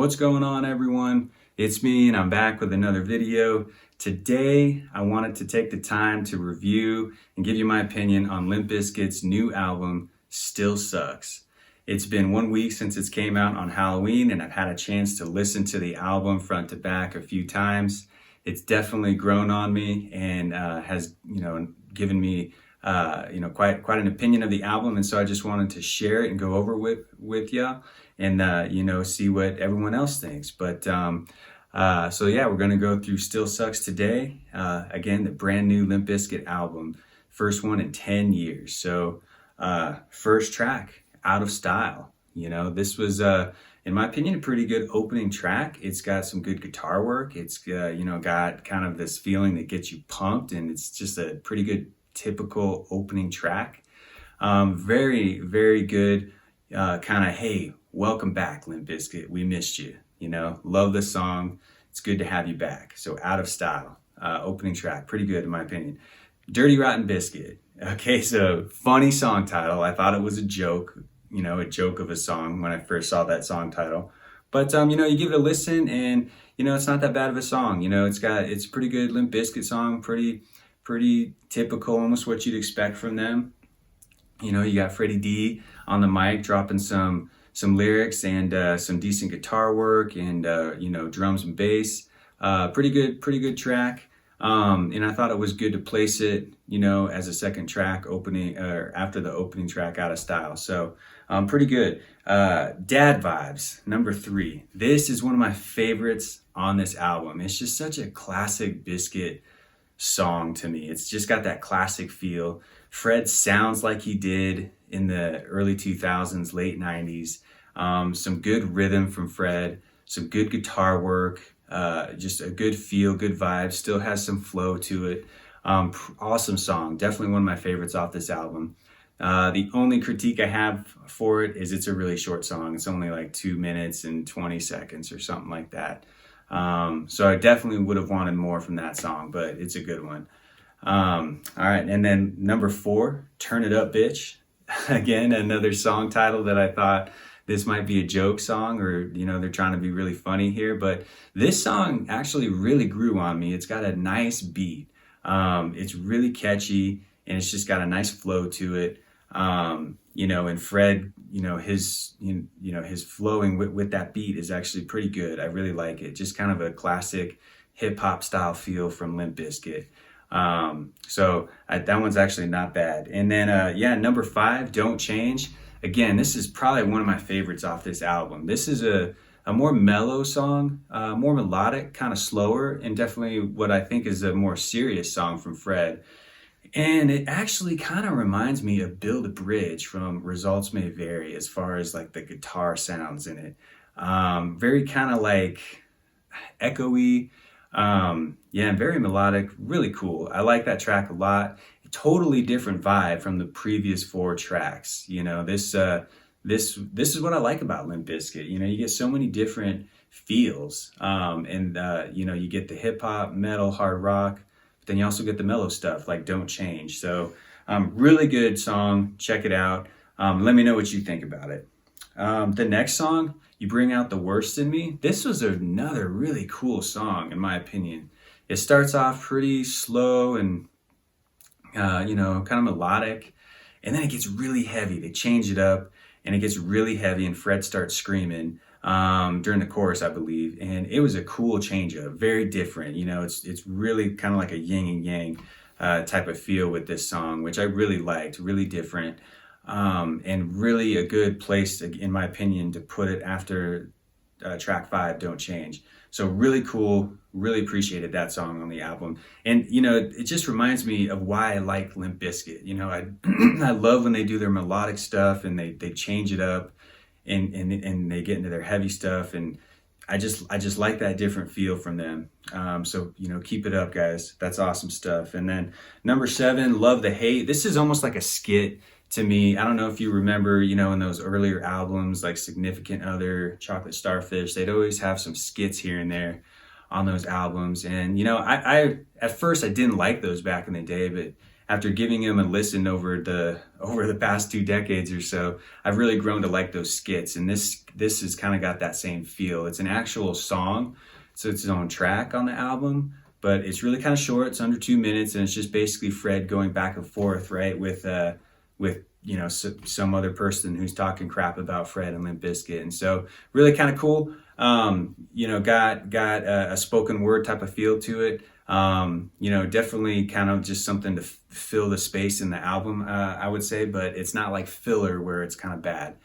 What's going on, everyone? It's me, and I'm back with another video. Today, I wanted to take the time to review and give you my opinion on Limp Bizkit's new album, Still Sucks. It's been 1 week since it came out on Halloween, and I've had a chance to listen to the album front to back a few times. It's definitely grown on me and has, given me quite an opinion of the album, and so I just wanted to share it and go over with y'all and see what everyone else thinks. But so yeah, we're gonna go through Still Sucks today. Again, the brand new Limp Bizkit album, first one in 10 years. So first track, Out of Style. This was in my opinion a pretty good opening track. It's got some good guitar work. It's got kind of this feeling that gets you pumped, and it's just a pretty good typical opening track. Very, very good kind of, hey, welcome back, Limp Bizkit. We missed you. Love this song. It's good to have you back. So Out of Style, opening track, pretty good in my opinion. Dirty Rotten Biscuit. Okay, so funny song title. I thought it was a joke, a joke of a song when I first saw that song title. But you give it a listen, and it's not that bad of a song. It's a pretty good Limp Bizkit song, pretty typical, almost what you'd expect from them. You got Freddie D on the mic dropping some lyrics and some decent guitar work and drums and bass. Pretty good track. And I thought it was good to place it, as a second track opening or after the opening track, Out of Style. So pretty good. Dad Vibes, number 3. This is one of my favorites on this album. It's just such a classic Bizkit song to me. It's just got that classic feel. Fred sounds like he did in the early 2000s, late 90s. Some good rhythm from Fred, some good guitar work, just a good feel, good vibe, still has some flow to it. Awesome song, definitely one of my favorites off this album. The only critique I have for it is it's a really short song. It's only like 2 minutes and 20 seconds or something like that. So I definitely would have wanted more from that song, but it's a good one. All right, and then number 4, Turn It Up, Bitch. Again, another song title that I thought this might be a joke song, or they're trying to be really funny here, but this song actually really grew on me. It's got a nice beat. It's really catchy, and it's just got a nice flow to it. And Fred, his flowing with that beat is actually pretty good. I really like it. Just kind of a classic hip hop style feel from Limp Bizkit. So that one's actually not bad. And then, number 5, Don't Change. Again, this is probably one of my favorites off this album. This is a more mellow song, more melodic, kind of slower, and definitely what I think is a more serious song from Fred. And it actually kind of reminds me of Build a Bridge from Results May Vary as far as like the guitar sounds in it. Very kind of like echoey, and very melodic, really cool. I like that track a lot. Totally different vibe from the previous 4 tracks. This is what I like about Limp Bizkit. You get so many different feels, and you get the hip hop, metal, hard rock, but then you also get the mellow stuff like Don't Change. So really good song. Check it out. Let me know what you think about it. The next song, You Bring Out the Worst in Me. This was another really cool song in my opinion. It starts off pretty slow and kind of melodic, and then it gets really heavy. They change it up, and it gets really heavy, and Fred starts screaming during the chorus, I believe, and it was a cool change up, very different. It's really kind of like a yin and yang type of feel with this song, which I really liked, really different, and really a good place, in my opinion, to put it after track 5, Don't Change. So really cool, really appreciated that song on the album. And, it just reminds me of why I like Limp Bizkit. I love when they do their melodic stuff and they change it up and they get into their heavy stuff. And I just like that different feel from them. So, keep it up, guys. That's awesome stuff. And then number 7, Love the Hate. This is almost like a skit to me. I don't know if you remember, in those earlier albums like Significant Other, Chocolate Starfish, they'd always have some skits here and there on those albums. And, I at first I didn't like those back in the day, but after giving him a listen over the past 2 decades or so, I've really grown to like those skits. And this has kind of got that same feel. It's an actual song, so it's its own track on the album, but it's really kind of short. It's under 2 minutes, and it's just basically Fred going back and forth, right, with some other person who's talking crap about Fred and Limp Bizkit. And so really kind of cool. Got a spoken word type of feel to it. Definitely kind of just something to fill the space in the album, I would say, but it's not like filler where it's kind of bad.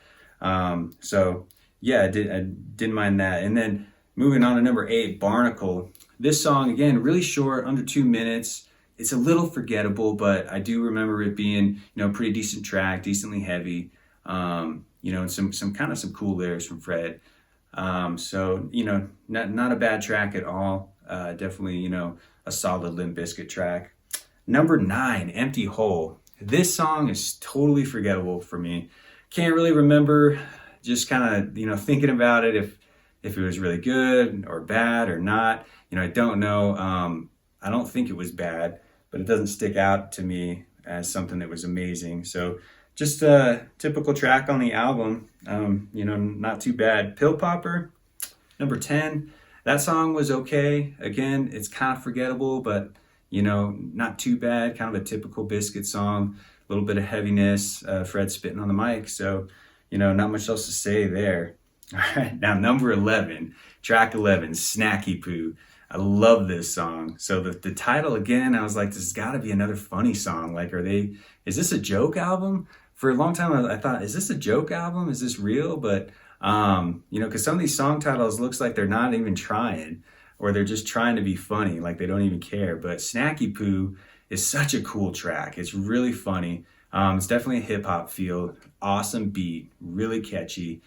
So yeah, I didn't mind that. And then moving on to number 8, Barnacle. This song, again, really short, under 2 minutes. It's a little forgettable, but I do remember it being, a pretty decent track, decently heavy, and some cool lyrics from Fred. So not a bad track at all. Definitely, a solid Limp Bizkit track. Number 9, Empty Hole. This song is totally forgettable for me. Can't really remember, just kind of, thinking about it, if it was really good or bad or not. I don't know. I don't think it was bad, but it doesn't stick out to me as something that was amazing. So just a typical track on the album, not too bad. Pill Popper, number 10. That song was okay. Again, it's kind of forgettable, but, not too bad. Kind of a typical Bizkit song, a little bit of heaviness, Fred spitting on the mic. So, not much else to say there. All right, now number 11, track 11, Snacky Poo. I love this song. So the title, again, I was like, this has got to be another funny song. Like, is this a joke album? For a long time, I thought, is this a joke album? Is this real? But, because some of these song titles looks like they're not even trying, or they're just trying to be funny, like they don't even care. But Snacky Poo is such a cool track. It's really funny. It's definitely a hip hop feel, awesome beat, really catchy.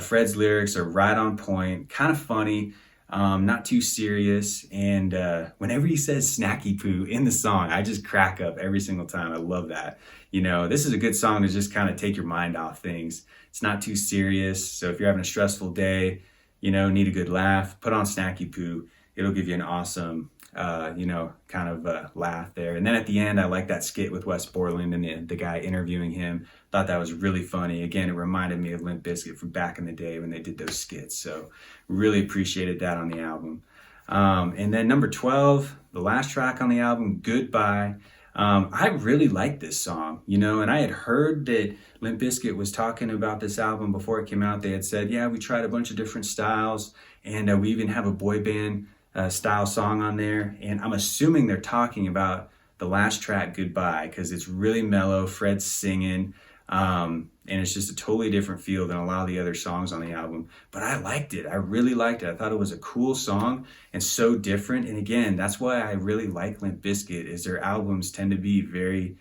Fred's lyrics are right on point, kind of funny. Not too serious, and whenever he says snacky poo in the song, I just crack up every single time. I love that. This is a good song to just kind of take your mind off things. It's not too serious, so if you're having a stressful day, need a good laugh, put on snacky poo. It'll give you an awesome laugh there. And then at the end, I like that skit with Wes Borland and the guy interviewing him. Thought that was really funny. Again, it reminded me of Limp Bizkit from back in the day when they did those skits. So really appreciated that on the album. And then number 12, the last track on the album, Goodbye. I really like this song, and I had heard that Limp Bizkit was talking about this album before it came out. They had said, yeah, we tried a bunch of different styles, and we even have a boy band style song on there. And I'm assuming they're talking about the last track, Goodbye, because it's really mellow. Fred's singing, and it's just a totally different feel than a lot of the other songs on the album. But I liked it. I really liked it. I thought it was a cool song and so different. And again, that's why I really like Limp Bizkit, is their albums tend to be very,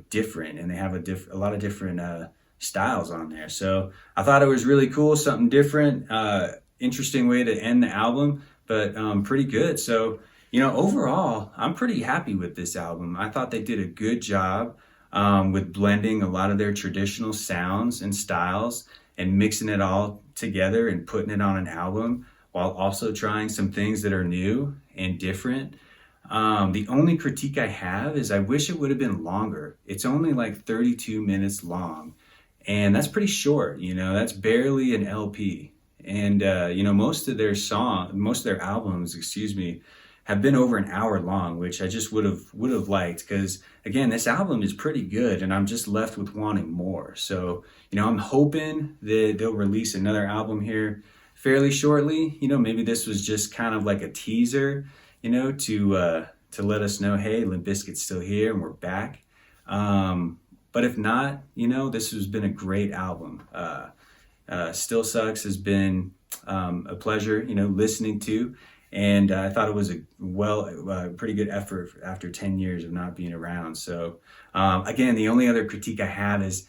different, and they have a lot of different styles on there. So I thought it was really cool, something different, interesting way to end the album, but pretty good. So, overall, I'm pretty happy with this album. I thought they did a good job with blending a lot of their traditional sounds and styles and mixing it all together and putting it on an album while also trying some things that are new and different. The only critique I have is I wish it would have been longer. It's only like 32 minutes long, and that's pretty short. That's barely an LP. And most of their albums, have been over an hour long, which I just would have liked, because again, this album is pretty good, and I'm just left with wanting more. So, I'm hoping that they'll release another album here fairly shortly. Maybe this was just kind of like a teaser, to let us know, hey, Limp Bizkit's still here and we're back. But if not, this has been a great album. Still Sucks has been a pleasure, listening to. And I thought it was a pretty good effort after 10 years of not being around. So again, the only other critique I have is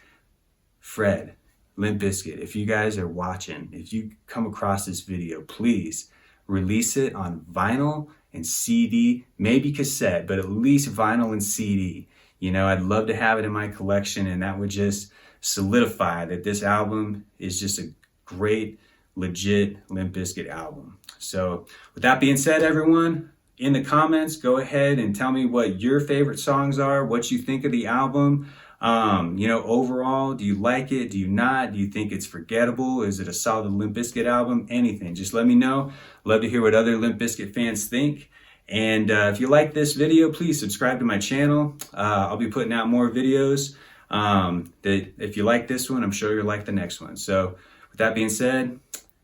Fred, Limp Bizkit. If you guys are watching, if you come across this video, please release it on vinyl and CD, maybe cassette, but at least vinyl and CD. I'd love to have it in my collection, and that would just solidify that this album is just a great, legit Limp Bizkit album. So with that being said, everyone, in the comments, go ahead and tell me what your favorite songs are, what you think of the album. Overall, do you like it? Do you not? Do you think it's forgettable? Is it a solid Limp Bizkit album? Anything. Just let me know. Love to hear what other Limp Bizkit fans think. And if you like this video, please subscribe to my channel. I'll be putting out more videos. That if you like this one, I'm sure you'll like the next one. So with that being said,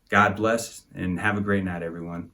God bless and have a great night, everyone.